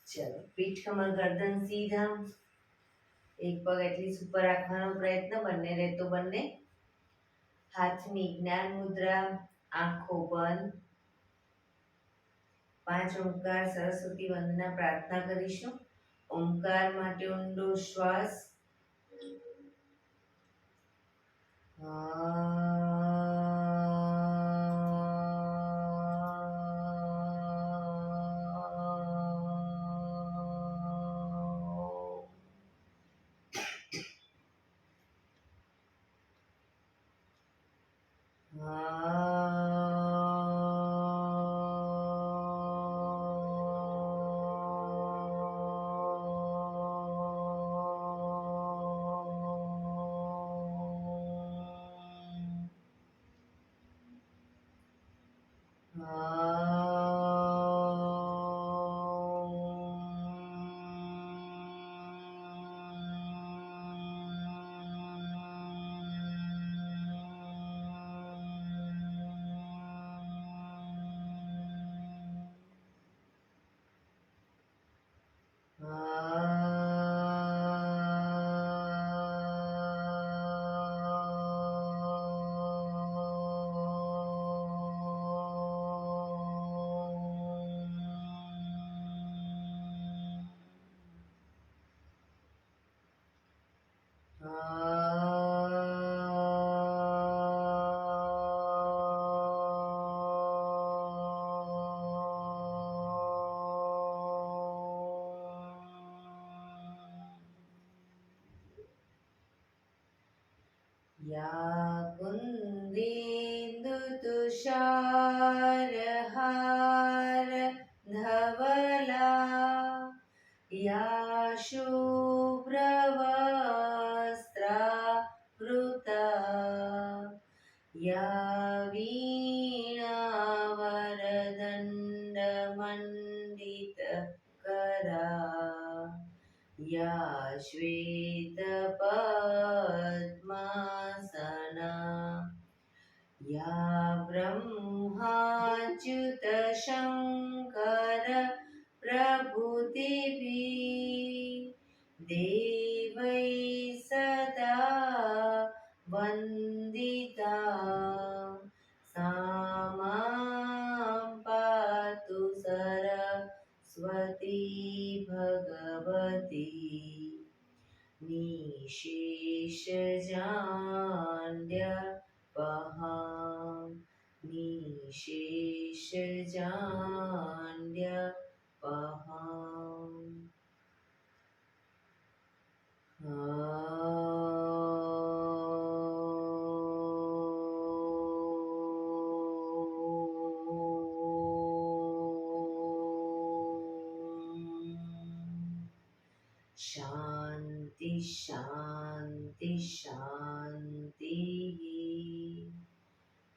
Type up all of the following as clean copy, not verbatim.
ચલો, પીઠ કમર ગરદન સીધા, એક પગ એટલી ઉપર રાખવાનો પ્રયત્ન, બંને રહેતો બંને. હાથની જ્ઞાન મુદ્રા, આંખો બંધ. 5 ઓમકાર સરસ્વતી વંદના પ્રાર્થના કરીશું. ઓમકાર માટે ઊંડો શ્વાસ. या कुन्देन्दुतुषारहार धवला या शुभ्रवस्त्रावृता या वीणावरदण्डमण्डितकरा या श्वेतपद्मासना या ब्रह्माच्युतशङ्कर प्रभृतिभिः देवैः सदा वन्दिता सा मां पातु सरस्वती भगवती निशेषजाड्यपहां निशेषजाड्यपहां शांति शांति शांति.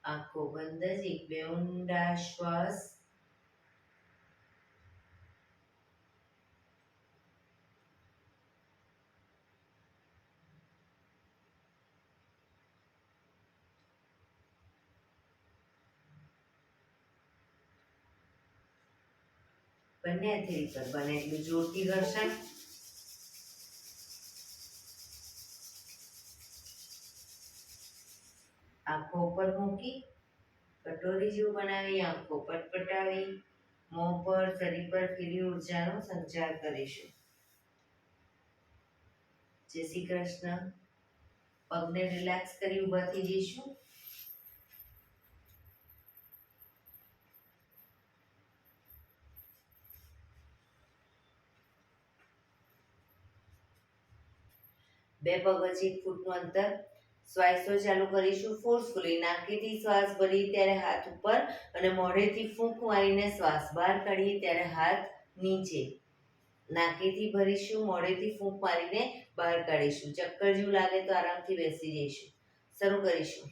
આંખો બંધ જ એક બે ઊંડા શ્વાસ. બંને હથેળી પર બને એટલું જોરથી ઘર્ષણ. આંખો ઉપર મૂકી કટોરી જેવું બનાવી આંખો પટપટાવી મોં પર શરીર પર ખીલી ઉર્જાનો સંચાર કરીશું. જય શ્રી કૃષ્ણ. પગને રિલેક્સ કરી ઊભા થઈ જઈશું. બે પગ વચ્ચે 1 ફૂટનું અંતર. શ્વાસો ચાલુ કરીશું ફોર્સફુલી. નાકેથી શ્વાસ ભરીએ ત્યારે હાથ ઉપર અને મોઢેથી ફૂંક મારીને શ્વાસ બહાર કાઢીએ ત્યારે હાથ નીચે. નાકેથી ભરીશું, મોઢેથી ફૂંક મારીને બહાર કાઢીશું. ચક્કર જેવું લાગે તો આરામથી બેસી જઈશું. શરૂ કરીશું.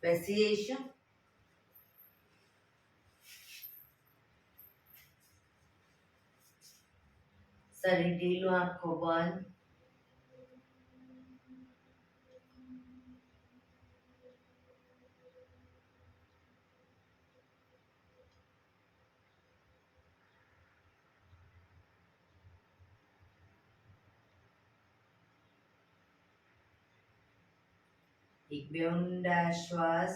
બેસી જઈશું. શરીર ઢીલું, આંખો બંધ. એક બે ઊંડા શ્વાસ.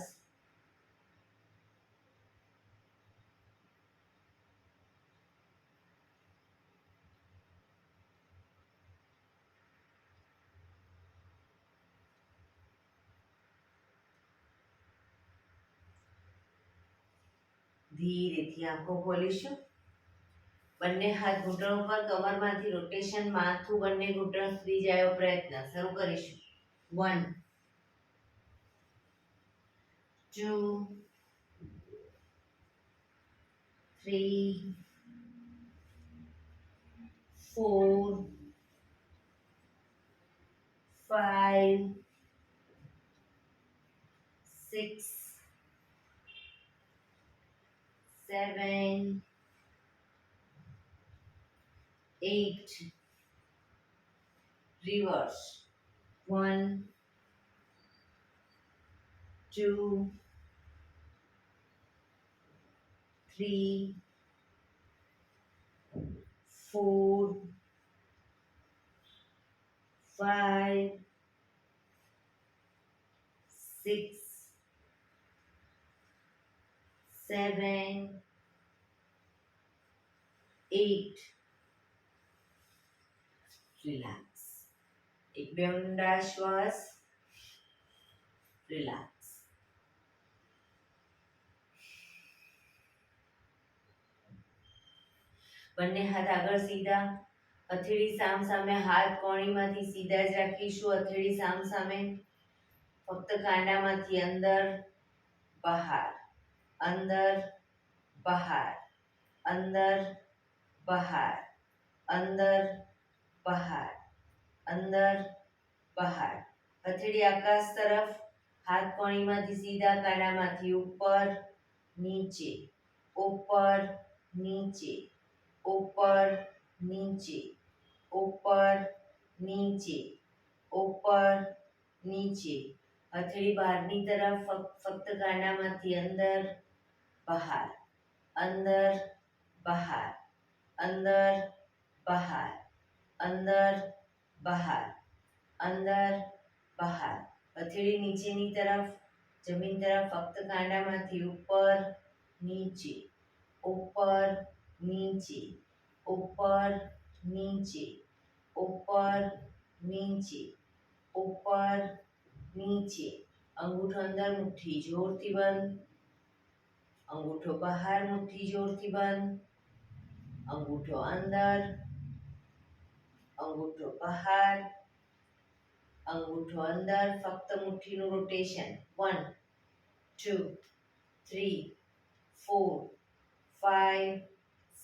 ધીરેથી આંખો ખોલીશું. બંને હાથ ઘૂંટણ પર, કમરમાંથી રોટેશન, માથું બંને ઘૂંટણ સુધી જાય એવો પ્રયત્ન. શરૂ કરીશું. 1 2 3 4 5 6 7 8 reverse. 1 2 3 4 5 6 7 8 રિલેક્સ. એક બે ઊંડા શ્વાસ. રિલેક્સ. બંને હાથ આગળ સીધા. હથેળી સામ સામે, હાથ કોણીમાંથી સીધા જ રાખીશું. હથેળી સામ સામે. ફક્ત કાંડામાંથી અંદર બહાર, અંદર બહાર, અંદર બહાર, અંદર બહાર, અંદર બહાર. હથેળી આકાશ તરફ. હાથ કોણીમાંથી સીધા, કાંડામાંથી ઉપર નીચે, ઉપર નીચે, ઉપર નીચે, ઉપર નીચે, ઉપર નીચે. હથેળી બહારની તરફ. ફક્ત કાંડામાંથી અંદર બહાર, અંદર બહાર, અંદર બહાર, અંદર બહાર, અંદર બહાર. હથેળી નીચેની તરફ, જમીન તરફ. ફક્ત કાંડામાંથી ઉપર નીચે, ઉપર નીચે, ઉપર નીચે, ઉપર નીચે, ઉપર નીચે. અંગૂઠો અંદર, મુઠ્ઠી જોરથી બંધ. અંગૂઠો બહાર, મુઠ્ઠી જોરથી બંધ. અંગૂઠો અંદર, અંગૂઠો બહાર, અંગૂઠો અંદર. ફક્ત મુઠ્ઠીનું રોટેશન. 1 2 3 4 5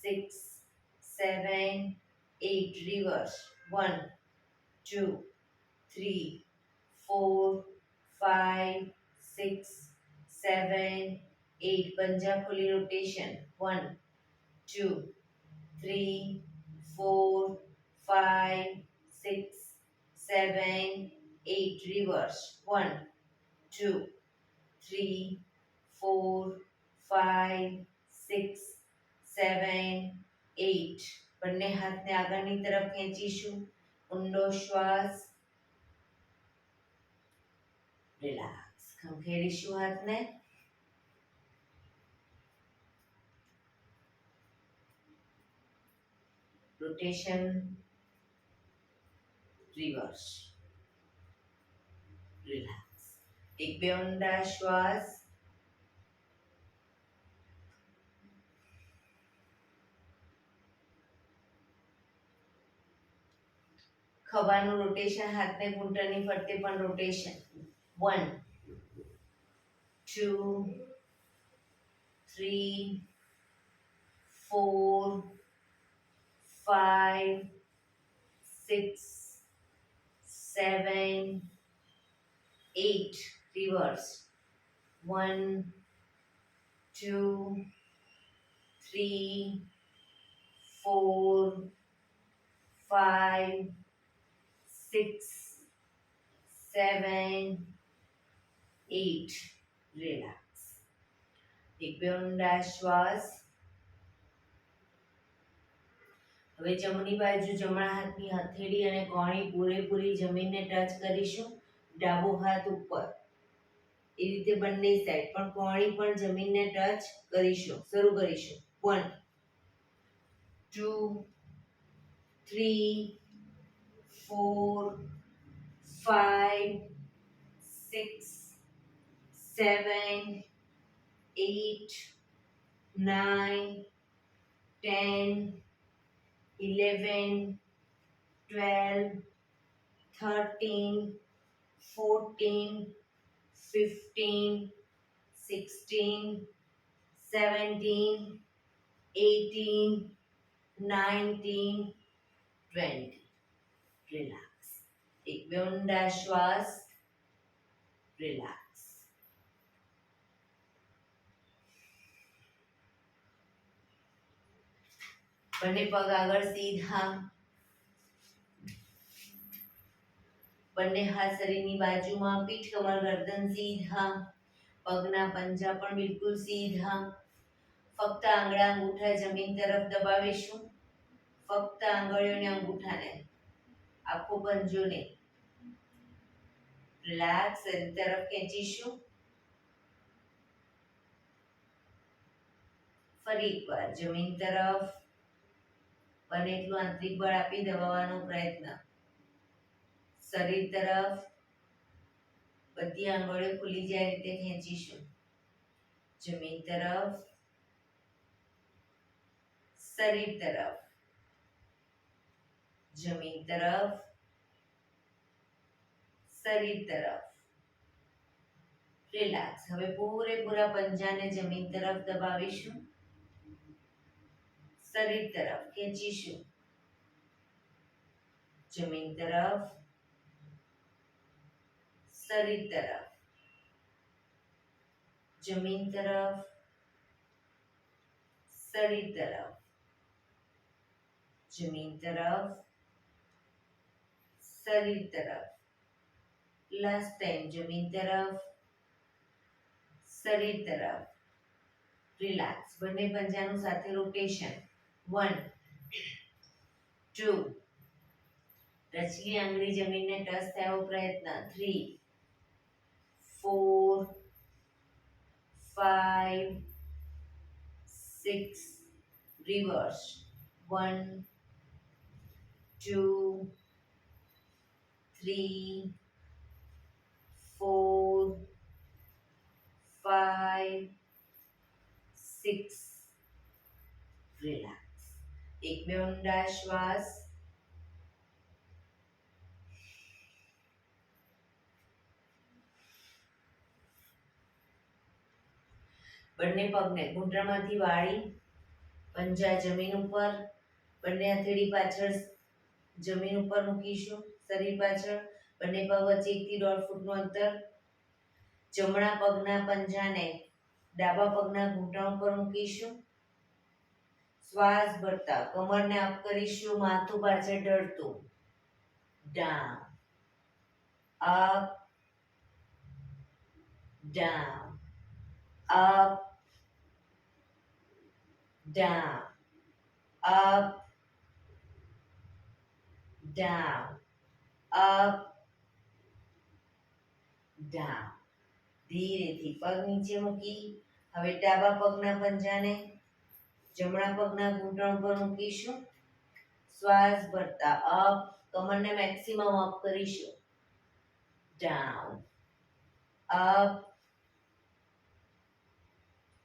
6 7 8 reverse. 1 2 3 4 5 6 7 8 પંજા ખોલી રોટેશન. 1 2 3 4 5 6 7 8 reverse. 1 2 3 4 5 6 7 8. બંને હાથને આગળની તરફ ખેંચીશું. ઊંડો શ્વાસ. રિલેક્સ. ખંખેરીશું હાથને. રોટેશન. રિવર્સ. રિલેક્સ. એક બે ઊંડા શ્વાસ. ખભાનું રોટેશન. હાથને ઘૂંટણની ફરતે પણ રોટેશન. 1 2 3 4 5 6 7 8 reverse. 1 2 3 4 5 6 7 8 રિલેક્સ. એક બે ઊંડા શ્વાસ. હવે જમણી બાજુ જમણા હાથની હથેળી અને કોણી પૂરેપૂરી જમીનને ટચ કરીશું. ડાબો હાથ ઉપર. એ રીતે બંને સાઈડ પણ કોણી પણ જમીનને ટચ કરીશું. શરૂ કરીશું. 1 2 3 4 5 6 7 8 9 10 11 12 13 14 15 16 17 18 19 20. રિલેક્સ. એક બે ઊંડા શ્વાસ. રિલેક્સ. બંને પગ આગળ સીધા. બંને હાથ શરીરની બાજુમાં. પીઠ કમર ગરદન સીધા. પગના પંજા પણ બિલકુલ સીધા. ફક્ત આંગળા અંગૂઠા જમીન તરફ દબાવીશું. ફક્ત આંગળીઓને અંગૂઠાને, આખો પંજોને રિલેક્સ શરીર તરફ ખેંચીશું. ફરી એકવાર જમીન તરફ બને એટલું આંતરિક બળ આપી દબાવવાનો પ્રયત્ન. શરીર તરફ બધી આંગળીઓ ખુલી જાય રીતે ખેંચીશું. જમીન તરફ, શરીર તરફ, જમીન તરફ, શરીર તરફ. રિલેક્સ. હવે પૂરેપૂરા પંજાને જમીન તરફ દબાવીશું. શરીર તરફ ખેંચીશું. જમીન તરફ, શરીર તરફ, જમીન તરફ, શરીર તરફ, જમીન તરફ, શરીર તરફ. લાસ્ટ ટાઈમ જમીન તરફ, શરીર તરફ. રિલેક્સ. બંને પંજાનું સાથે રોટેશન. 1 2 ટચલી આંગળી જમીનને ટચ થયો પ્રયત્ન. 3 4 5 6 રિવર્સ. 1 2 3 4 5 6. રિલેક્સ. એક બે ઊંડા શ્વાસ. બંને પગને ઘૂંટણમાંથી વાળી પંજા જમીન ઉપર. બંને હથેળી પાછળ જમીન ઉપર મૂકીશું. શરીર પાછળ. બંને પગ વચ્ચે 1 થી 1.5 ફૂટનું અંતર. જમણા પગના પંજાને ડાબા પગના ઘૂંટણ ઉપર મૂકીશું. શ્વાસ ભરતા કમરને અપ કરીશું. માથું પાછળ ઢળતું. Down, up, down, up, down, up, down, up, down. ધીરેથી પગ નીચે મૂકી હવે ડાબા પગના પંજાને જમણા પગના ઘૂંટણ પર મૂકીશું. શ્વાસ ભરતા અપ, કમરને મેક્સિમમ અપ કરીશું. Down, up,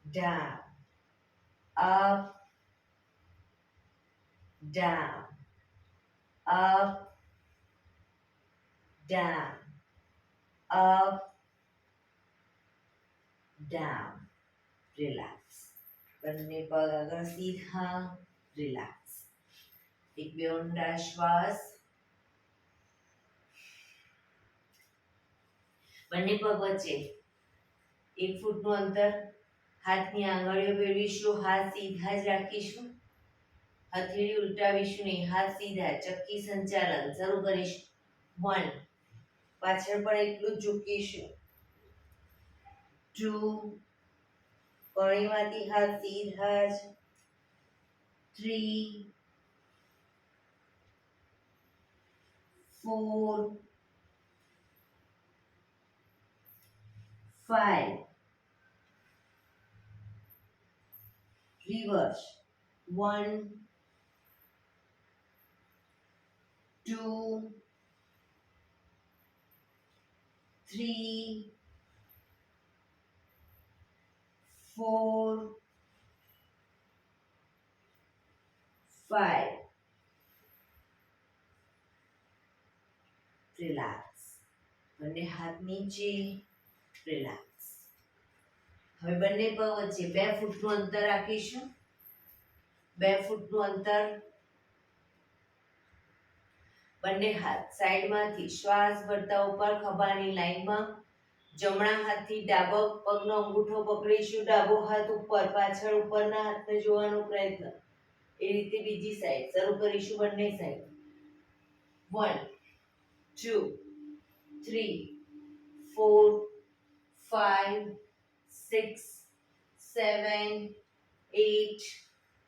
down, up, down, up, down, up, down. Relax. બંને પગ આગળ સીધા. રિલેક્સ. એક બે ઊંડા શ્વાસ. બંને પગ વચ્ચે 1 ફૂટનું અંતર, હાથની આંગળીઓ ભેળવીશું, હાથ સીધા જ રાખીશું, હથેળી ઉલટાવીશું નહીં, હાથ સીધા, ચક્કી સંચાલન શરૂ કરીશું. 1, પાછળ પણ એટલું જ ઝૂકીશું. 2, કણીમાંથી હાથ સીધા જ. 3, 4, 5, reverse. 1, 2, 3, 4, 5. રિલેક્સ. બંને હાથ નીચે. રિલેક્સ. હવે બંને પગ વચ્ચે 2 ફૂટનું અંતર રાખીશું. 2 ફૂટનું અંતર. બંને હાથ સાઈડમાંથી શ્વાસ ભરતા ઉપર ખભાની લાઈનમાં. જમણા હાથથી ડાબો પગનો અંગૂઠો પકડીશું, ડાબો હાથ ઉપર, પાછળ ઉપરના હાથને જોવાનો પ્રયત્ન. એ રીતે બીજી સાઈડ શરૂ કરીશું. બંને સાઈડ. 1, 2, 3, 4, 5, 6, 7, 8,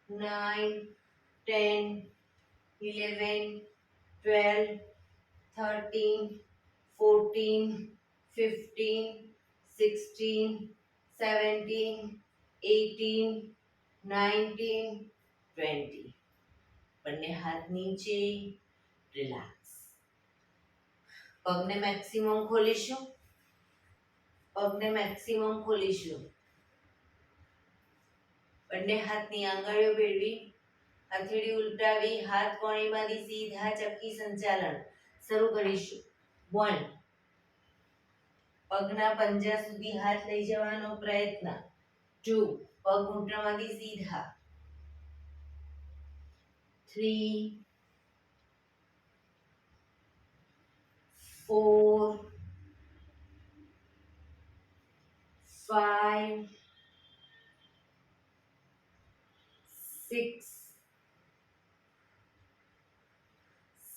9, 10, 11, 12, 13, 14, 15, 16, 17, 18, 19, 20. બંને હાથ નીચે. રિલેક્સ. પગને મેક્સિમમ ખોલીશું. પગને મેક્સિમમ ખોલીશું. બંને હાથની આંગળીઓ ભેળવી, હથેળી ઉલટાવી, હાથ કોણીમાંથી સીધા ચક્કી સંચાલન શરૂ કરીશું. 1, પગના પંજા સુધી હાથ લઈ જવાનો પ્રયત્ન. 2, પગ ઘૂંટણમાંથી સીધા. 3, 4, 5, 6,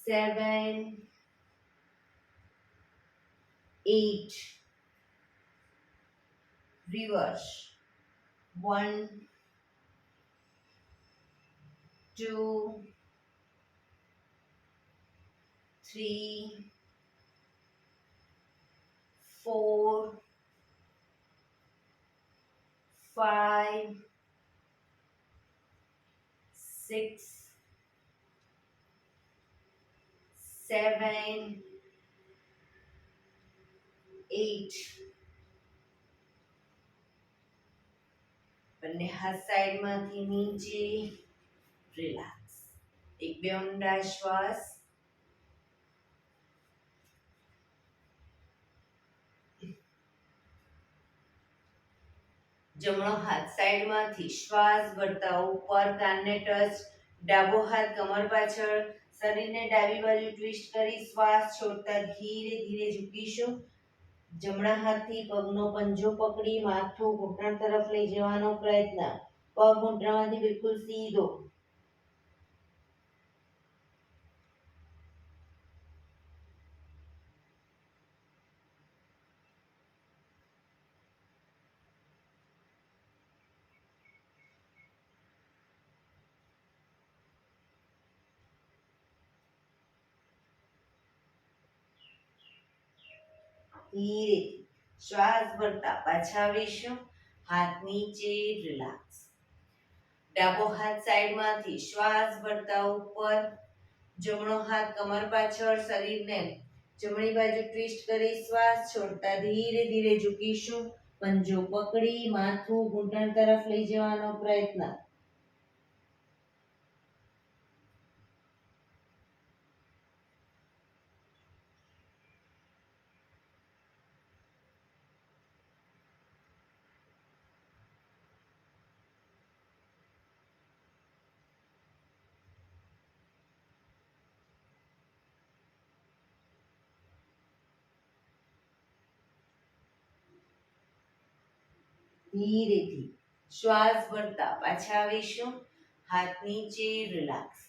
7, 8. Reverse. 1, 2, 3, 4, 5, 6, 7, 8. બંને હાથ સાઈડમાંથી નીચે. રિલેક્સ. 1-2 ઊંડા શ્વાસ. જમણો હાથ સાઈડમાંથી શ્વાસ ભરતા ઉપર, કાનને ટચ. ડાબો હાથ કમર પાછળ, શરીરને ડાબી બાજુ ટ્વિસ્ટ કરી શ્વાસ છોડતા ધીરે ધીરે ઝૂકીશું. જમણા હાથથી પગનો પંજો પકડી માથું ઘૂંટણ તરફ લઈ જવાનો પ્રયત્ન. પગ ઘૂંટણમાંથી બિલકુલ સીધો. ધીરે શ્વાસ ભરતા પાછા આવીશું. હાથ નીચે. રિલેક્સ. ડાબો હાથ સાઈડમાંથી શ્વાસ ભરતા ઉપર, જમણો હાથ કમર પાછળ, શરીરને જમણી બાજુ ટ્વિસ્ટ કરી શ્વાસ છોડતા ધીરે ધીરે ઝૂકીશું. પંજો પકડી માથું ઘૂંટણ તરફ લઈ જવાનો પ્રયત્ન. ધીરેથી શ્વાસ ભરતા પાછા આવીશું. હાથ નીચે, રિલેક્સ.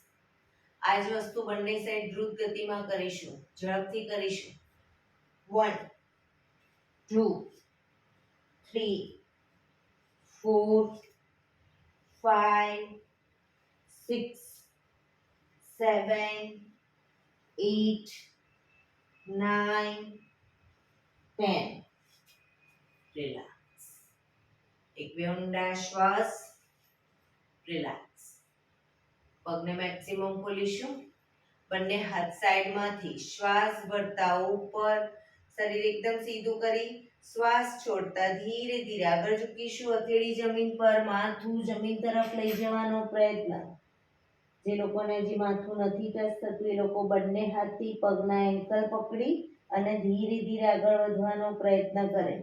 આ જ વસ્તુ બંને સાઈડ દ્રુત ગતિમાં કરીશું, ઝડપથી કરીશું. 1 2 3 4 5 6 7 8 9 10. રિલેક્સ. એક બે ઊંડા શ્વાસ. રિલેક્સ. પગને મેક્સિમમ ખોલીશું. બંને હાથ સાઈડમાંથી શ્વાસ ભરતા ઉપર, શરીર એકદમ સીધું કરી શ્વાસ છોડતા ધીરે ધીરે આગળ ઝૂકીશું. હથેળી જમીન પર, માથું જમીન તરફ લઈ જવાનો પ્રયત્ન. જે લોકોને હજી માથું નથી ટચ થતું એ લોકો બંને હાથથી પગના એન્કલ પકડી અને ધીરે ધીરે આગળ વધવાનો પ્રયત્ન કરે.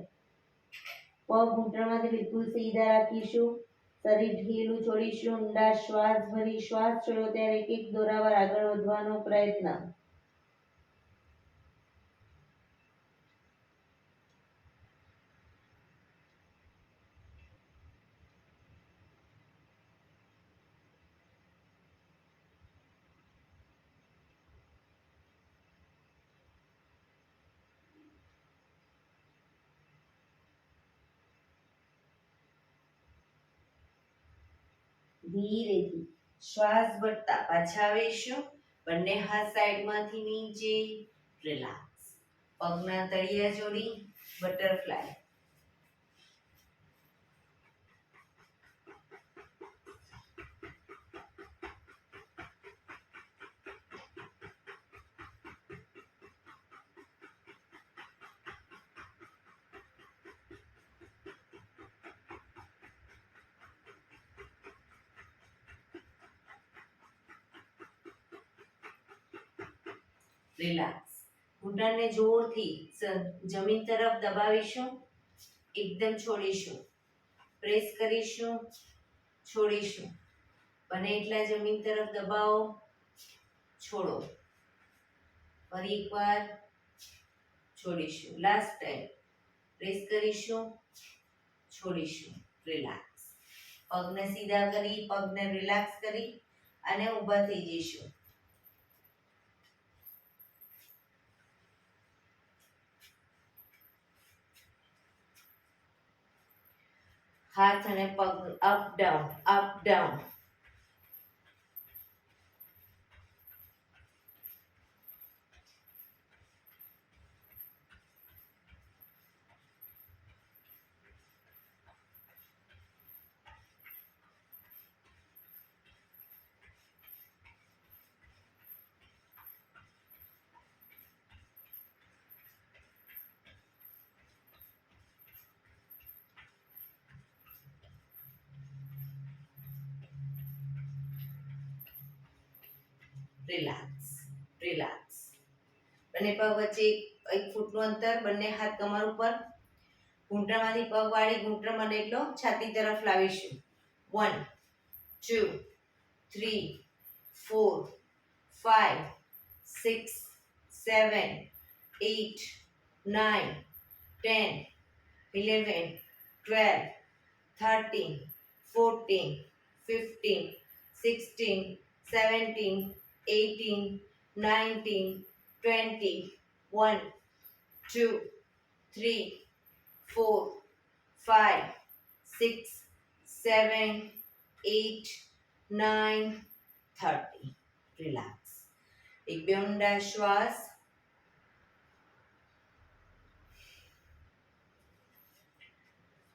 પગ ઘૂંટણમાંથી બિલકુલ સીધા રાખીશું. શરીર ઢીલું છોડીશું. ઊંડા શ્વાસ ભરી શ્વાસ છોડો ત્યારે એક એક દોરાવાર આગળ વધવાનો પ્રયત્ન. ધીરેથી શ્વાસ ભરતા પાછા આવીશું. બંને હાથ સાઈડમાંથી નીચે. રિલેક્સ. પગના તળિયા જોડી, બટરફ્લાય. રિલેક્સ. ઘૂંટણને જોરથી જમીન તરફ દબાવીશું. એકદમ છોડીશું. પ્રેસ કરીશું, છોડીશું. બને એટલા જમીન તરફ દબાવો, છોડો. ફરી એકવાર છોડીશું. લાસ્ટ ટાઈમ પ્રેસ કરીશું, છોડીશું. રિલેક્સ. પગને સીધા કરી, પગને રિલેક્સ કરી અને ઊભા થઈ જઈશું. હાથ અને પગ up down, up down. Relax, relax. બંને પગ વચ્ચે 1 ફૂટનું અંતર. બંને હાથ કમર ઉપર. ઘૂંટણમાંથી પગ વાળી ઘૂંટણ બને એટલો છાતી તરફ લાવીશું. 1 2 3 4 5 6 7 8 9 10 11 12 13 14 15 16 17 18 19 20 1 2 3 4 5 6 7 8 9 30. રિલેક્સ. એક બે ઊંડા શ્વાસ.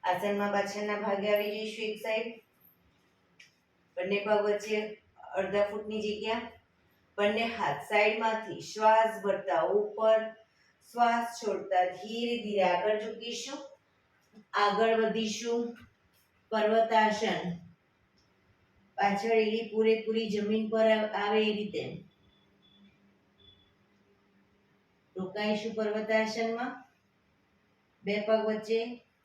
આસનમાં પાછળના ભાગે આવી જઈશું. એક સાઈડ. બંને પગ વચ્ચે અડધા ફૂટની જગ્યા. બંને હાથ સાઈડમાંથી શ્વાસ ભરતા ઉપર, શ્વાસ છોડતા ધીરે ધીરે આગળ ઝૂકીશું. આગળ વધીશું. પર્વતાસન. પાછળ એલી પૂરેપૂરી જમીન પર આવે એ રીતે રોકાઈશું પર્વતાસનમાં. બે પગ વચ્ચે,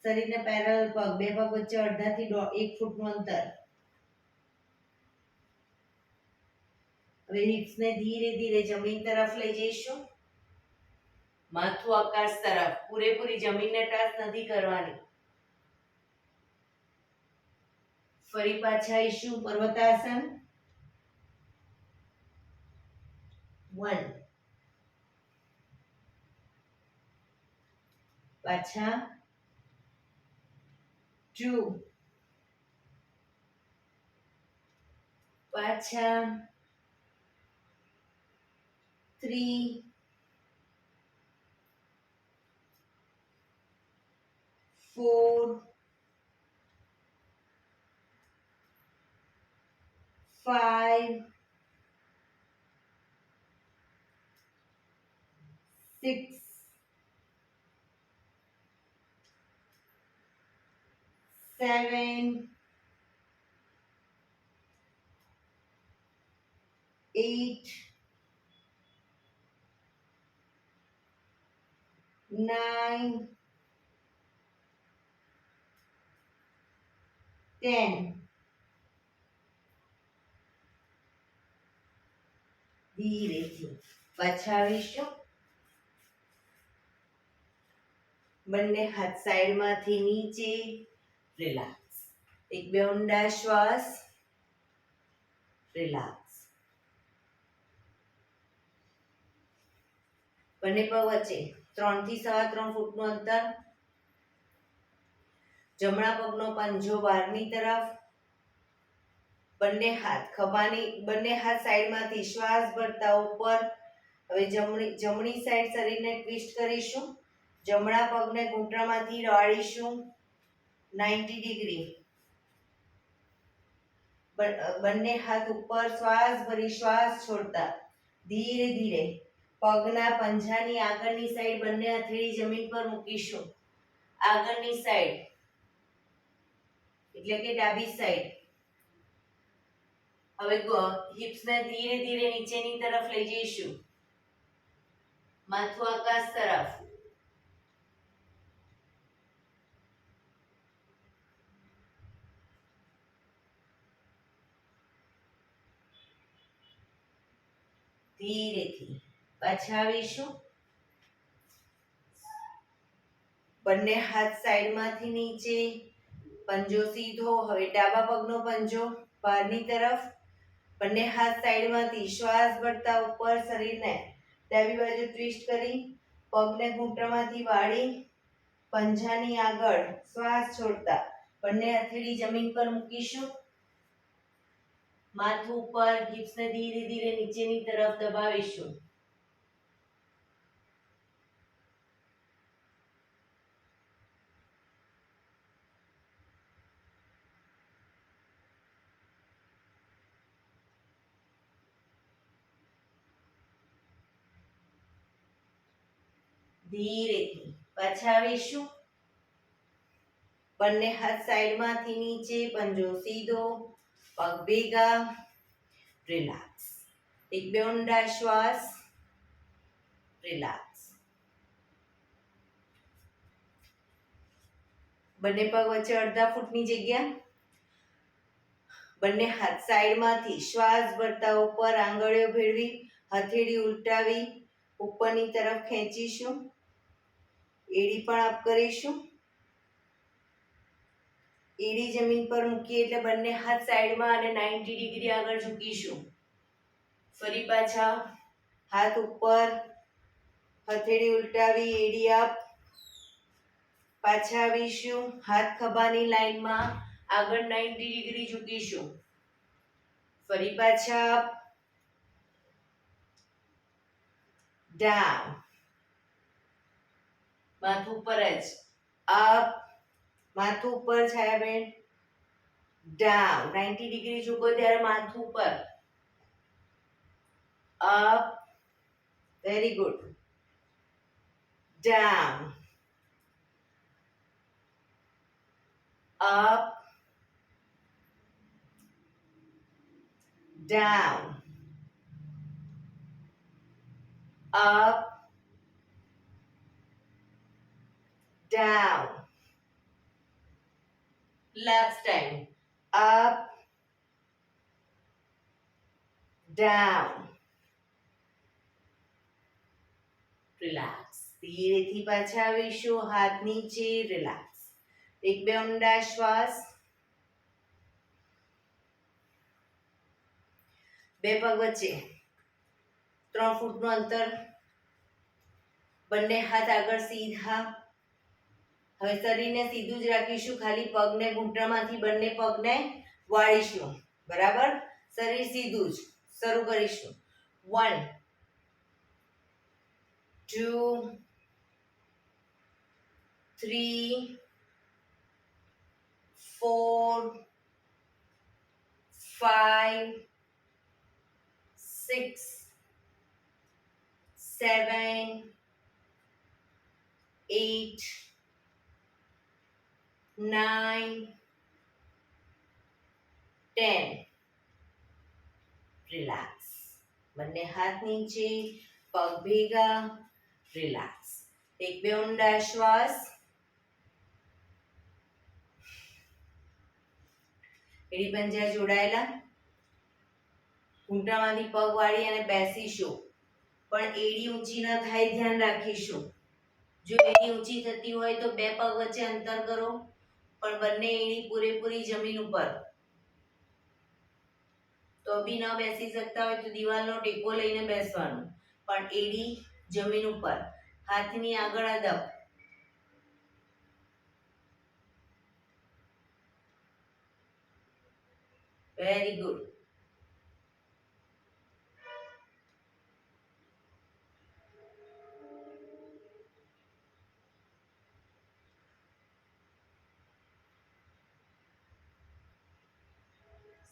શરીરને પેરેલલ પગ, બે પગ વચ્ચે અડધાથી 1 ફૂટનું અંતર. હવે હિપ્સને ધીરે ધીરે જમીન તરફ લઈ જઈશું. માથું આકાશ તરફ. પૂરેપૂરી જમીનને ટચ નથી કરવાની. ફરી પાછા આવીશું પર્વતાસન 1 પાછા 2 પાછા 3 4 5 6 7 8 9 10 ધીરેથી પાછા આવીશું બંને હાથ સાઈડમાંથી નીચે રિલેક્સ એક બે ઊંડા શ્વાસ રિલેક્સ બંને પગ વચ્ચે 3 થી 3.5 ફૂટનું અંતર જમણા પગનો પંજો બહારની તરફ બંને હાથ સાઈડમાંથી શ્વાસ ભરતા ઉપર હવે જમણી સાઈડ શરીરને ટ્વિસ્ટ કરીશું જમણા પગને ઘૂંટણમાંથી વાળીશું 90 ડિગ્રી બંને હાથ ઉપર શ્વાસ ભરી શ્વાસ છોડતા ધીરે ધીરે પગના પંજાની આગળની સાઈડ બંને હથેળી જમીન પર મૂકીશું આગળની સાઈડ એટલે કે ડાબી સાઈડ હવે હિપ્સને ધીરે ધીરે નીચેની તરફ લઈ જઈશું માથું આકાશ તરફ ધીરેથી પાછા આવીશું બંને હાથ સાઈડમાંથી નીચે પંજો સીધો હવે ડાબા પગનો પંજો બહારની તરફ બંને હાથ સાઈડમાંથી શ્વાસ ભરતા ઉપર શરીરને ડાબી બાજુ ટ્વિસ્ટ કરી પગને ઘૂંટણમાંથી વાળી પંજાની આગળ શ્વાસ છોડતા બંને હથેળી જમીન પર મૂકીશું માથું ઉપર હિપ્સને ધીરે ધીરે નીચેની તરફ દબાવીશું ધીરેથી પાછા આવીશું બંને હાથ સાઈડમાંથી નીચે પંજો સીધો પગ ભેગા રિલેક્સ એક બે ઊંડા શ્વાસ રિલેક્સ બંને પગ વચ્ચે અડધા ફૂટની જગ્યા બંને હાથ સાઈડમાંથી શ્વાસ ભરતા ઉપર આંગળીઓ ભેળવી હથેળી ઉલટાવી ઉપરની તરફ ખેંચીશું એડી પણ અપ કરીશું એડી જમીન પર મૂકીએ એટલે બંને હાથ સાઈડમાં અને 90 ડિગ્રી આગળ ઝૂકીશું ફરી પાછા હાથ ઉપર હથેળી ઉલટાવી એડી અપ પાછા આવીશું હાથ ખભાની લાઈનમાં આગળ 90 ડિગ્રી ઝૂકીશું ફરી પાછા અપ ડાઉન માથું ઉપર જ અપ માથું ઉપર છાયાબેન ડાઉન 90 ડિગ્રી ઝૂકો ત્યારે માથું ઉપર up very good down up down up down last time up down relax ધીરેથી પાછા આવીશું હાથ નીચે રિલેક્સ એક બે ઊંડા શ્વાસ બે પગ વચ્ચે 3 ફૂટનું અંતર, બંને હાથ આગળ સીધા. હવે શરીરને સીધું જ રાખીશું, ખાલી પગને ઘૂંટણમાંથી બંને પગને વાળીશું. બરાબર, શરીર સીધું જ. શરૂ કરીશું. 1 2 3 4 5 6 7 8 9 10. રિલેક્સ. બંને હાથ નીચે, પગ ભેગા. રિલેક્સ. એક બે ઊંડા શ્વાસ. એડી પંજા જોડાયેલા. ઘૂંટણમાંથી પગ વાળી અને બેસીશું, પણ એડી ઊંચી ન થાય ધ્યાન રાખીશું. જો એડી ઊંચી થતી હોય તો બે પગ વચ્ચે અંતર કરો, પણ બંને એડી પૂરેપૂરી જમીન ઉપર. તો બી ન બેસી શકતા હોય તો દિવાલનો ટેકો લઈને બેસવાનું, પણ એડી જમીન ઉપર, હાથની આગળ અદબ. Very good.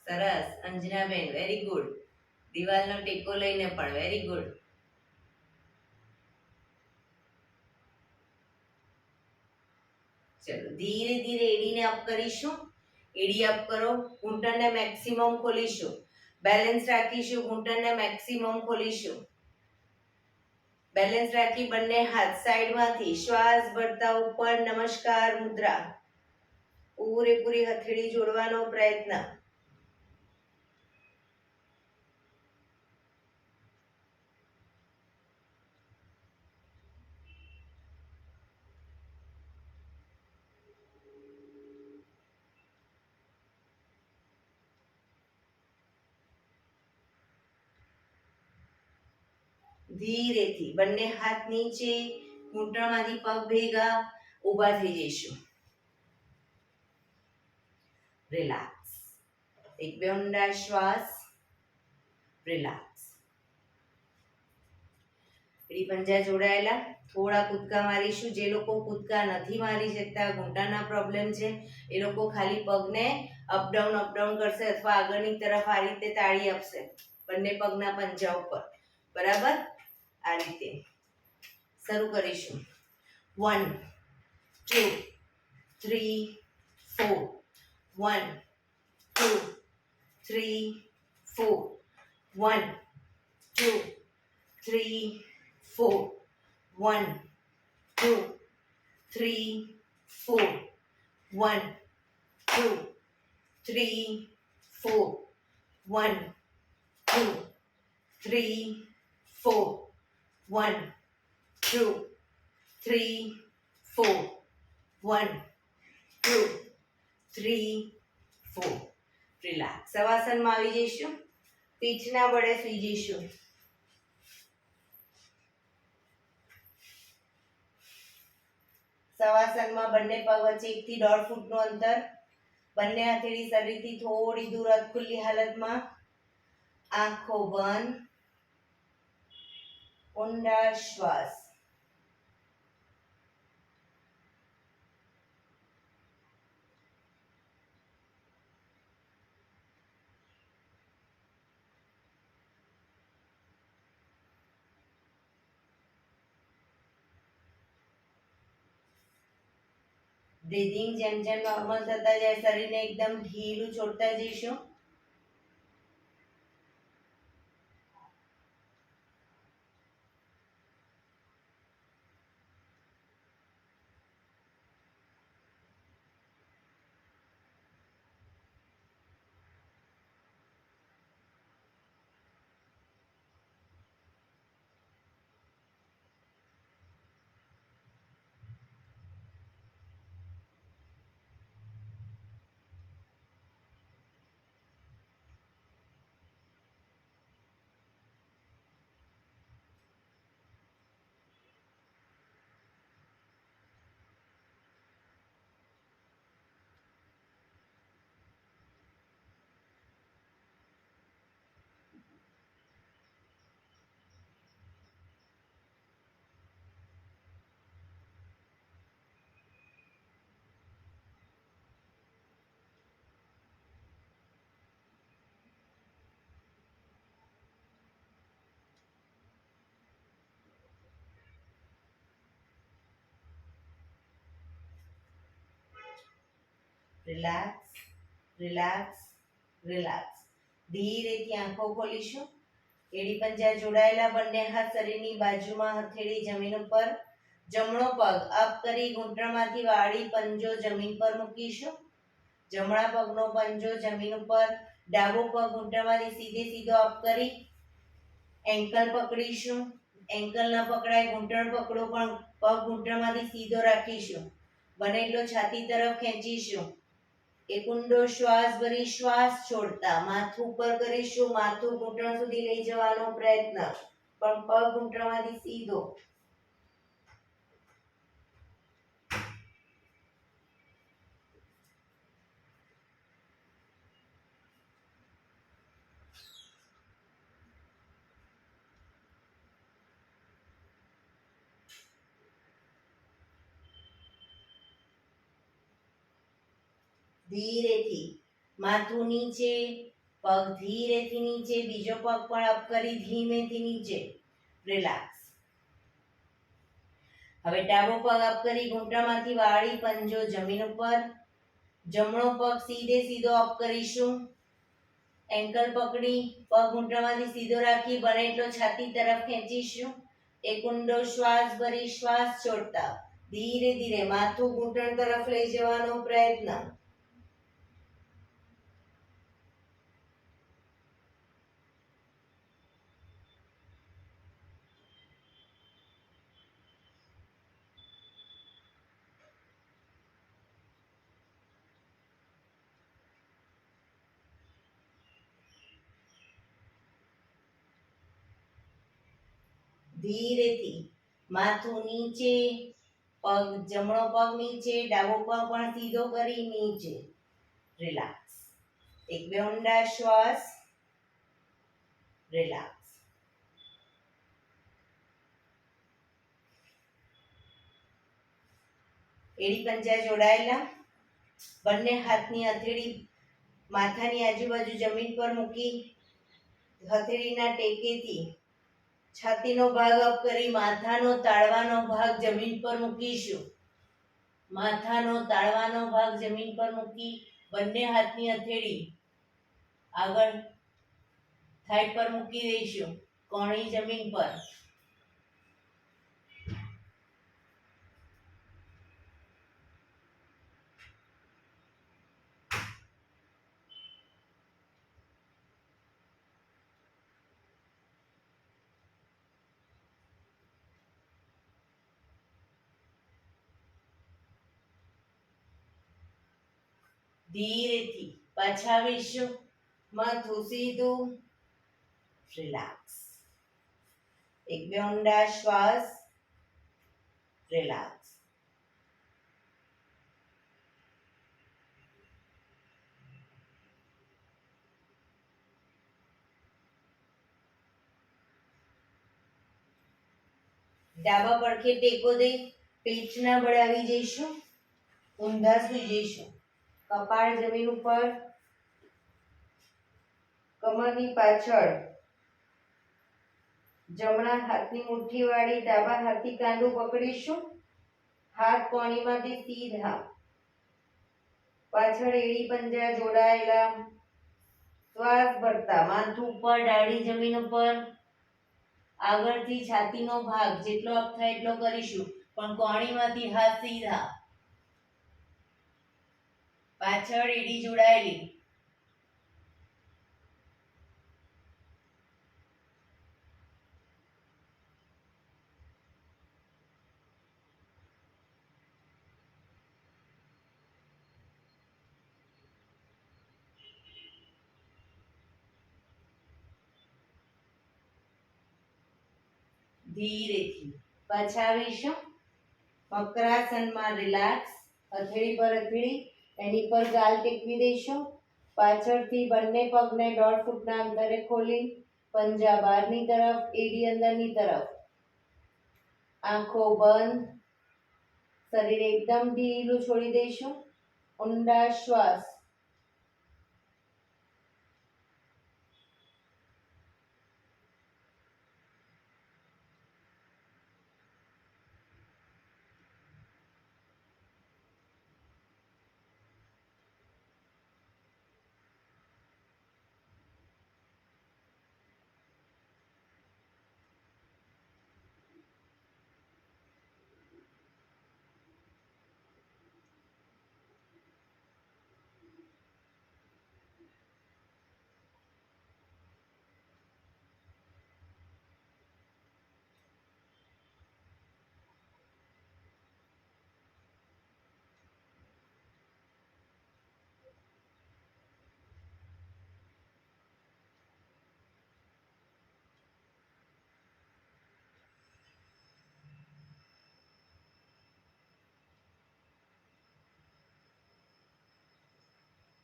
સરસ અંજનાબેન, વેરી ગુડ. દિવાલનો ટેકો લઈને પણ વેરી ગુડ. ચલો ધીરે ધીરે એડીને અપ કરીશું. એડી અપ કરો, ઘૂંટણને મેક્સિમમ ખોલીશું. બેલેન્સ રાખીશું, ઘૂંટણને મેક્સિમમ ખોલીશું. બેલેન્સ રાખી બંને હાથ સાઈડમાંથી શ્વાસ ભરતા ઉપર નમસ્કાર મુદ્રા. પૂરેપૂરી હથેળી જોડવાનો પ્રયત્ન. ધીરેથી બંને હાથ નીચે, ઘૂંટણમાંથી પગ ભેગા. ઊભા થઈ જઈશું. રિલેક્સ. એક બે ઊંડા શ્વાસ. રિલેક્સ. એડી પંજા જોડાયેલા. થોડા કૂદકા મારીશું. જે લોકો કૂદકા નથી મારી શકતા, ઘૂંટણના પ્રોબ્લેમ છે, એ લોકો ખાલી પગને અપડાઉન કરશે અથવા આગળની તરફ આ રીતે તાળી આપશે બંને પગના પંજા ઉપર. બરાબર, આ રીતે શરૂ કરીશું. 1 2 3 4. 1 2 3 4. 1 2 3 4. 1 2 3 4. 1 2 3 4. 1 2 3 4. 1 2 3 4. 1 2 3 4. રિલેક્સ. શવાસનમાં આવી જઈશું. પીઠના બળે સૂઈ જઈશું. શવાસનમાં બંને પગ વચ્ચે 1 થી 1.5 ફૂટનું અંતર. બંને હથેળી શરીરથી થોડી દૂર ખુલ્લી હાલતમાં. આંખો બંધ. ઊંડા શ્વાસ. બ્રીધિંગ જેમ જેમ નોર્મલ થતા જાય, શરીરને એકદમ ઢીલું છોડતા જઈશું. Relax, relax, relax. ધીરેથી આંખો ખોલીશું. એડી પંજા જોડાયેલા, બંને હાથ શરીરની બાજુમાં, હથેળી જમીન ઉપર. જમણો પગ અપ કરી ઘૂંટણમાંથી વાળી પંજો જમીન પર મૂકીશું. જમણા પગનો પંજો જમીન ઉપર. ડાબો પગ ઘૂંટણમાંથી સીધે સીધો અપ કરી એન્કલ પકડીશું. એન્કલ ન પકડાય, ઘૂંટણ પકડો, પણ પગ ઘૂંટણમાંથી સીધો રાખીશું. બને એટલો છાતી તરફ ખેંચીશું. એક ઊંડો શ્વાસ ભરી શ્વાસ છોડતા માથું ઉપર કરીશું. માથું ઘૂંટણ સુધી લઈ જવાનો પ્રયત્ન, પણ પગ ઘૂંટણમાંથી સીધો. ધીરેથી માથું નીચે, પગ ધીરેથી નીચે, બીજો પગ પણ અપ કરી ધીમેથી નીચે. રિલેક્સ. હવે ડાબો પગ અપ કરી ઘૂંટણમાંથી વાળી પંજો જમીન ઉપર. જમણો પગ સીધે સીધો અપ કરીશું. એન્કલ પકડી પગ ઘૂંટણમાંથી સીધો રાખી બને એટલો છાતી તરફ ખેંચીશું. એક ઊંડો શ્વાસ ભરી શ્વાસ છોડતા ધીરે ધીરે માથું ઘૂંટણ તરફ લઈ જવાનો પ્રયત્ન. ધીરેથી માથું નીચે, પગ જમણો પગ નીચે, ડાબો પગ પણ સીધો કરી નીચે. રિલેક્સ. એક બે ઊંડા શ્વાસ. રિલેક્સ. એડી પંજા જોડાયેલા, બંને હાથની હથેળી માથાની આજુબાજુ જમીન પર મૂકી હથેળીના ટેકેથી છાતીનો ભાગ અપ કરી માથાનો તાળવાનો ભાગ જમીન પર મૂકીશું. માથાનો તાળવાનો ભાગ જમીન પર મૂકી બંને હાથની હથેળી આગળ થાઈ પર મૂકી દઈશું. કોણી જમીન પર. ધીરેથી પાછા આવીશું. માથું સીધું. રિલેક્સ. એક બે ઊંડા શ્વાસ. રિલેક્સ. ડાબા પડખે ટેકો દઈ પેટના બળે આવી જઈશું. ઊંધા સુઈ જઈશું. કપાળ જમીન ઉપર, કમરની પાછળ. જમણા હાથની મુઠ્ઠી વાળી ડાબા હાથથી કાંડું પકડીશું. હાથ કોણીમાંથી સીધા. પાછળ એડી પંજા જોડાયેલા. શ્વાસ ભરતા માથું ઉપર, ડાળી જમીન ઉપર. આગળથી છાતીનો ભાગ જેટલો અપ થાય એટલો કરીશું, પણ કોણીમાંથી હાથ સીધા. પાછળ એડી જોડાયેલી. ધીરેથી પાછા આવીશું. મકરાસનમાં રિલેક્સ. હથેળી પર હથેળી, એની પર ગાલ ટેકવી દઈશું. પાછળથી બંને પગને 1.5 ફૂટના અંતરે ખોલી પંજા બહારની તરફ, એડી અંદરની તરફ. આંખો બંધ. શરીર એકદમ ઢીલું છોડી દઈશું. ઊંડા શ્વાસ.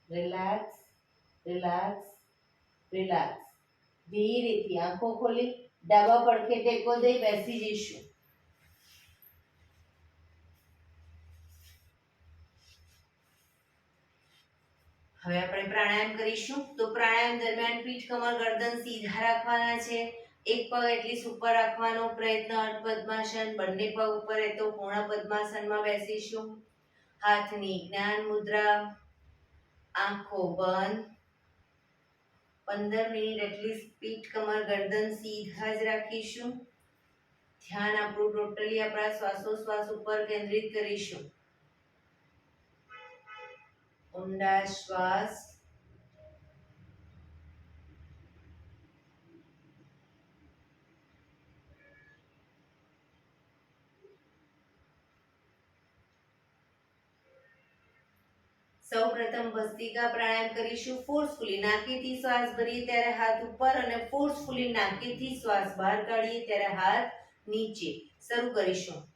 Relax, relax, relax. ધીરેથી આંખો ખોલી ડાબા પડખે ટેકો દઈ બેસી જઈશું. હવે આપણે પ્રાણાયામ કરીશું. તો પ્રાણાયામ દરમિયાન પીઠ, કમર, ગરદન સીધા રાખવાના છે. એક પગ એટલીસ્ટ ઉપર રાખવાનો પ્રયત્ન. અર્ધ પદ્માસન. બંને પગ ઉપર રહેતો પૂર્ણ પદ્માસનમાં બેસીશું. હાથની જ્ઞાન મુદ્રા. આંખો બંધ. 15 મિનિટ એટલીસ્ટ પીઠ, કમર, ગરદન સીધા જ રાખીશું. ધ્યાન આપણું ટોટલી આપણા શ્વાસોશ્વાસ ઉપર કેન્દ્રિત કરીશું. ઊંડા શ્વાસ. સૌપ્રથમ ભસ્ત્રિકા પ્રાણાયામ કરીશું. ફોર્સફુલી નાકેથી શ્વાસ ભરીએ ત્યારે હાથ ઉપર અને ફોર્સફુલી નાકેથી શ્વાસ બહાર કાઢીએ ત્યારે હાથ નીચે. શરૂ કરીશું.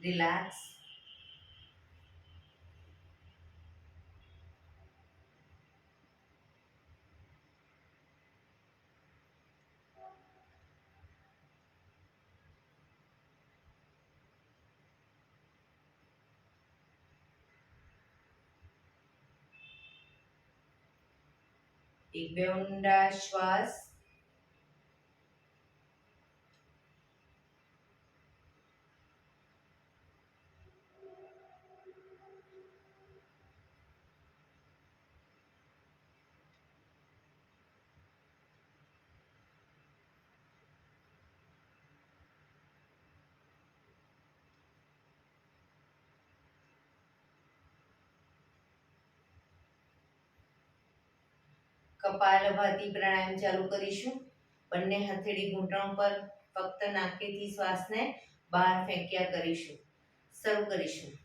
રિલેક્સ. એક બે ઊંડા શ્વાસ. કપાલભાતી પ્રાણાયામ ચાલુ કરીશું. બંને હથેળી ઘૂંટણ પર ફક્ત નાકેથી શ્વાસને બહાર ફેંક્યા કરીશું. શરૂ કરીશું.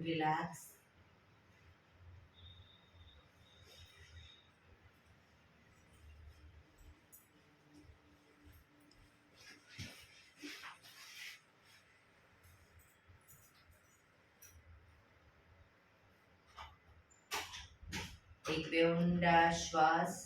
રિલેક્સ. એક બે ઊંડા શ્વાસ.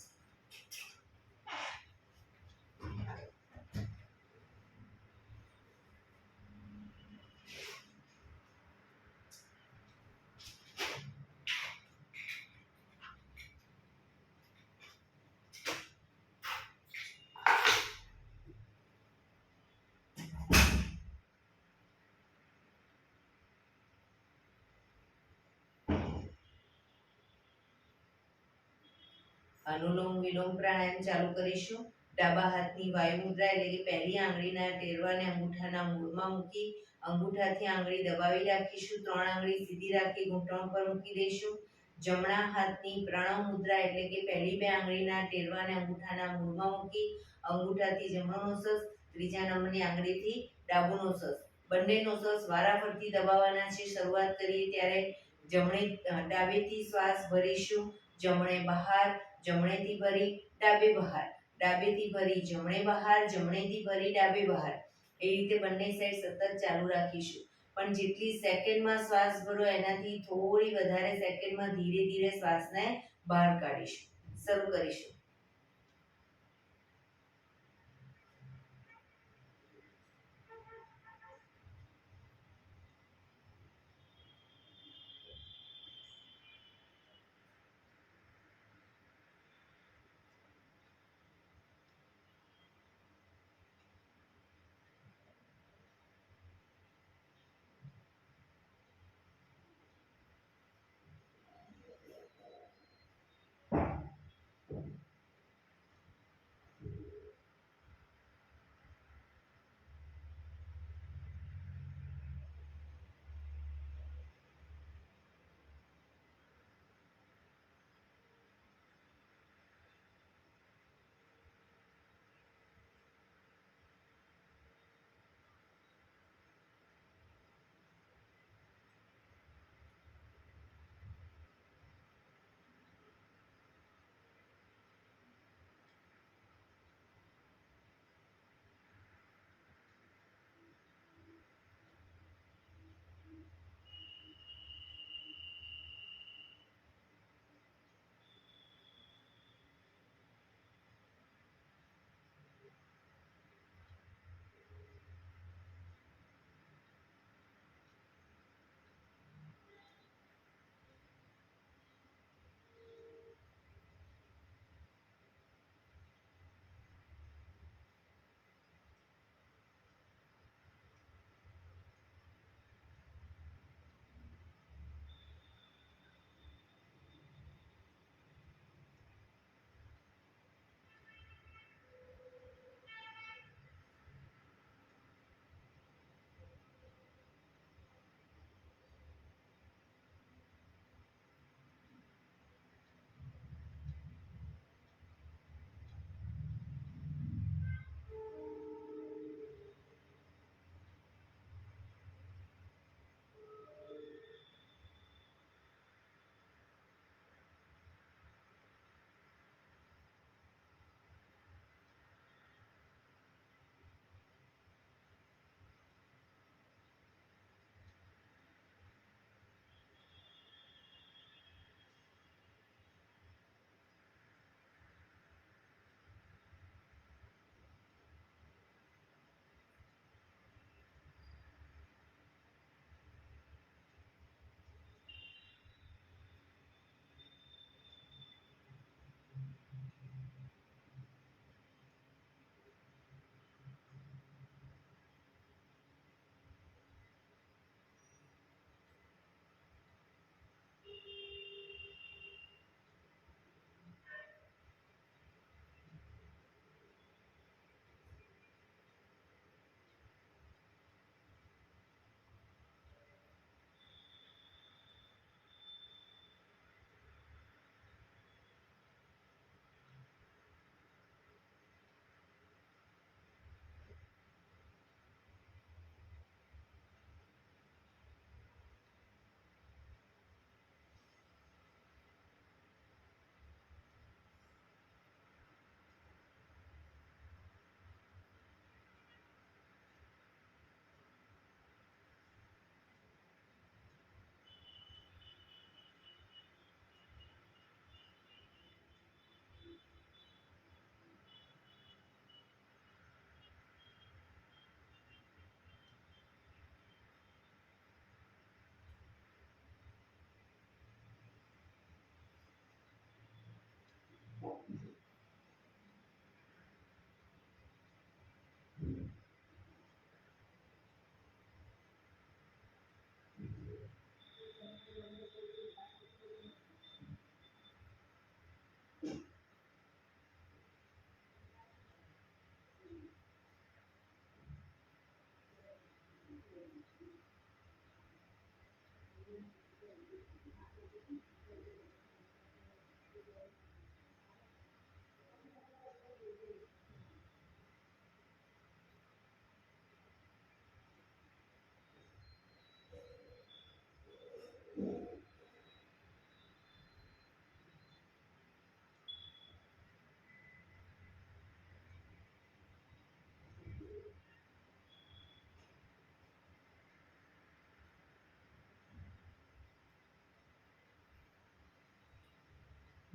અનુલોમ વિલોમ પ્રાણાયામ ચાલુ કરીશું. ડાબા હાથની વાયુ મુદ્રા એટલે કે પહેલી આંગળીના ટેરવાને અંગૂઠાના મૂળમાં મૂકી અંગૂઠાથી આંગળી દબાવી રાખીશું. 3 આંગળી સીધી રાખી ઘૂંટણ પર મૂકી દઈશું. જમણા હાથની પ્રણવ મુદ્રા એટલે કે પહેલી 2 આંગળીના ટેરવાને અંગૂઠાના મૂળમાં મૂકી અંગૂઠાથી જમણો નોસસ, ત્રીજા નંબરની આંગળીથી ડાબો નોસસ, બંને નોસસ વારાફરતી દબાવવાના છે. શરૂઆત કરીએ ત્યારે ડાબેથી શ્વાસ ભરીશું, જમણે બહાર, જમણેથી ભરી ડાબે બહાર, ડાબેથી ભરી જમણે બહાર, જમણેથી ભરી ડાબે બહાર. એ રીતે બંને સાઈડ સતત ચાલુ રાખીશું. પણ જેટલી સેકન્ડમાં શ્વાસ ભરો એનાથી થોડી વધારે સેકન્ડમાં ધીરે ધીરે શ્વાસને બહાર કાઢીશું. શરૂ કરીશું.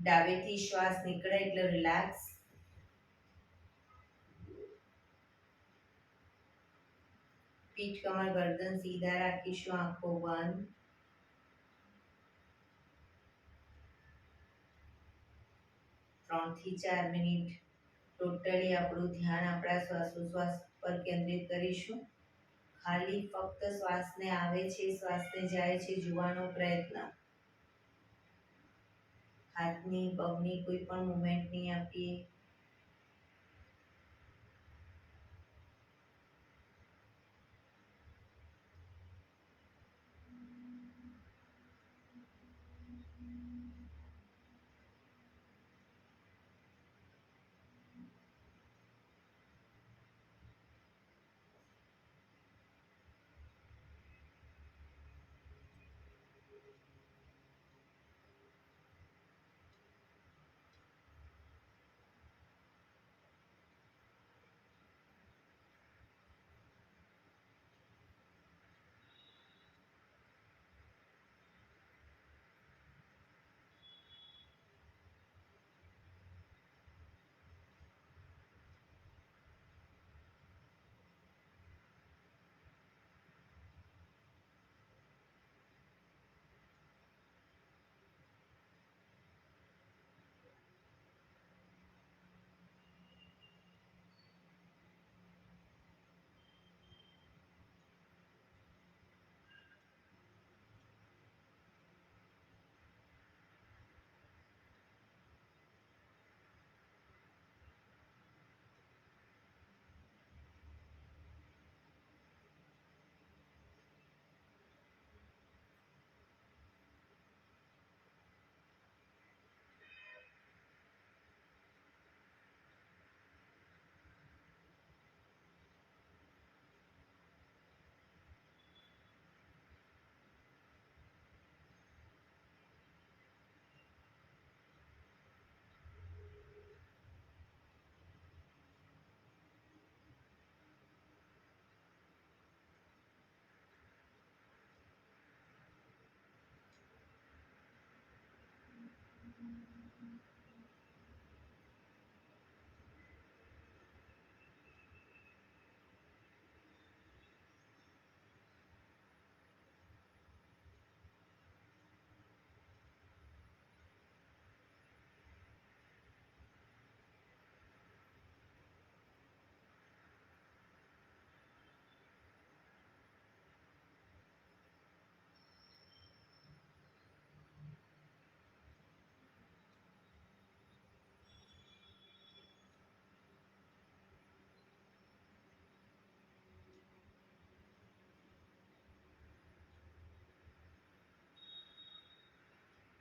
ડાબેથી શ્વાસ નીકળે એટલે રિલેક્સ. પીઠ કમર ગરદન સીધા રાખીશું, આંખો બંધ. 3 થી 4 મિનિટ ટોટલી આપણું ધ્યાન આપણા શ્વાસોશ્વાસ પર કેન્દ્રિત કરીશું. ખાલી ફક્ત શ્વાસને આવે છે, શ્વાસને જાય છે જોવાનો પ્રયત્ન. હાથની પગની કોઈ પણ મુવમેન્ટ નહીં આપીએ.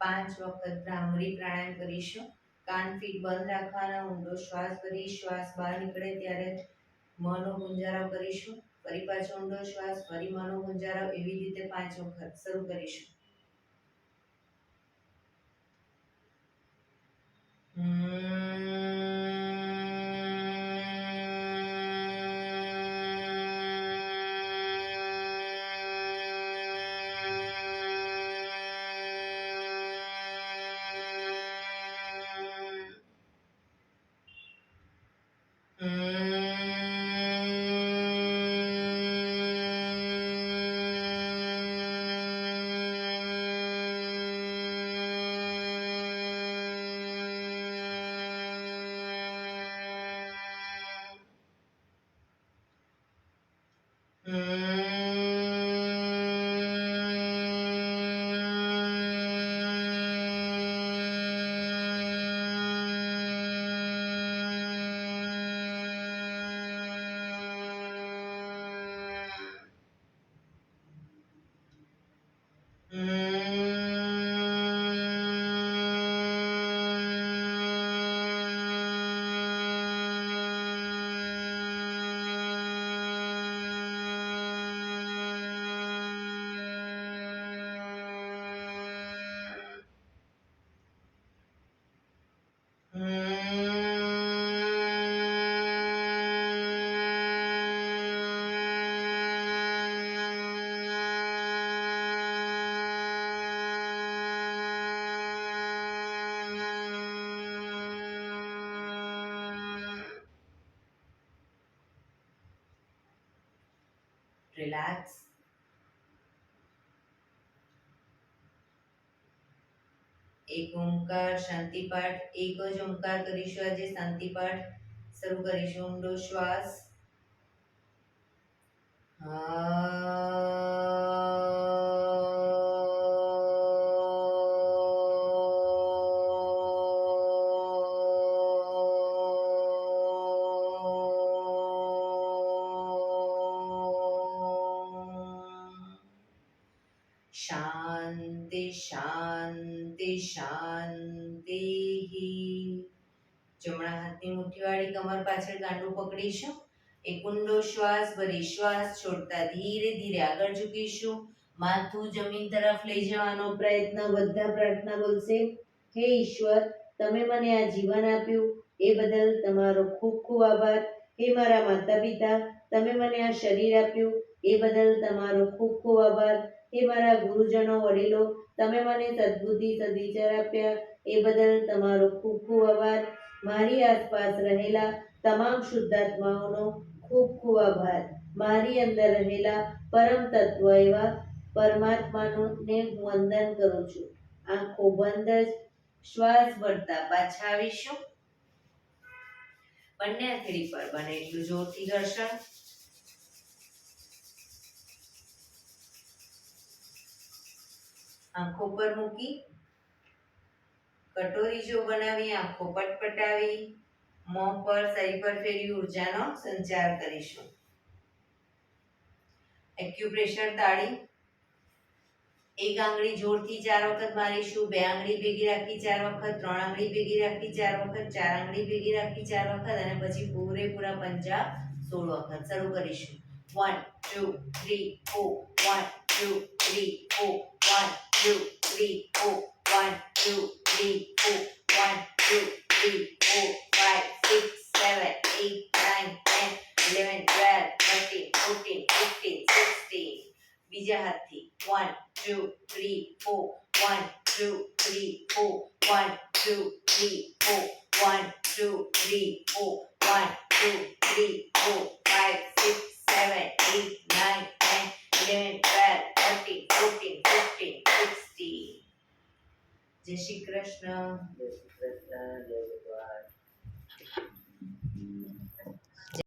પાંચ વખત ભ્રામરી પ્રાણાયામ કરીશું. કાન ફીટ બંધ રાખવાના, ઊંડો શ્વાસ ભરી શ્વાસ બહાર નીકળે ત્યારે મનો ગુંજારો કરીશું. ફરી પાછો ઊંડો શ્વાસ, ફરી મનો ગુંજારો, એવી રીતે 5 વખત શરૂ કરીશું. રિલેક્સ. એક ઓમકાર શાંતિપાઠ. એક જ ઓમકાર કરીશું આજે શાંતિપાઠ. શરૂ કરીશું. ઊંડો શ્વાસ. શાંતિ શાંતિ શાંતિ. જમણા હાથની મુઠ્ઠીવાળી કમર પાછળ ગાંડું પકડીશું. એક ઊંડો શ્વાસ ભરી શ્વાસ છોડતા ધીરે ધીરે આગળ ઝૂકીશું. માથું જમીન તરફ લઈ જવાનો પ્રયત્ન. બધા પ્રાર્થના બોલશે. હે ઈશ્વર, તમે મને આ જીવન આપ્યું એ બદલ તમારો ખૂબ ખૂબ આભાર. હે મારા માતા પિતા, તમે મને આ શરીર આપ્યું એ બદલ તમારો ખૂબ ખૂબ આભાર. હે મારા ગુરુજનો વડીલો, તમે મને સદબુદ્ધિ સદવિચાર આપ્યા એ બદલ તમારો ખૂબ ખૂબ આભાર. મારી આસપાસ રહેલા તમામ શુદ્ધાત્માઓનો ખૂબ ખૂબ આભાર. મારી અંદર રહેલા પરમ તત્વ એવા પરમાત્માને હું વંદન કરું છું. આંખો બંધ જ શ્વાસ ભરતા પાછા આવીશું. બંને હથેળી પર બને એટલું જોરથી ઘર્ષણ. આંખો પર મૂકી કટોરી જો બનાવી આંખો પટપટાવી મોં પર શરીર પર ફેરવી ઉર્જાનો સંચાર કરીશું. એક્યુપ્રેશર તાળી. એક આંગળી જોરથી 4 વખત મારીશું. 2 આંગળી ભેગી રાખી 4 વખત. 3 આંગળી ભેગી રાખી 4 વખત. 4 આંગળી ભેગી રાખી 4 વખત અને પછી પૂરેપૂરા પંજા 16 વખત. શરૂ કરીશું. 1 2 3 4 1 2 3 4 1 2 3 4 1 2 3 4 1 2 3 4 5 6 7 8 9 10 11 12 13 14 15 16. બીજા હાથથી 1 2 3 4 1 2 3 4 1 2 3 4 1 2 3 4 1 2 3 4 5 6 7 8 9 10 11 12 13 14 15 16. જય શ્રી કૃષ્ણ. જય શ્રી કૃષ્ણ.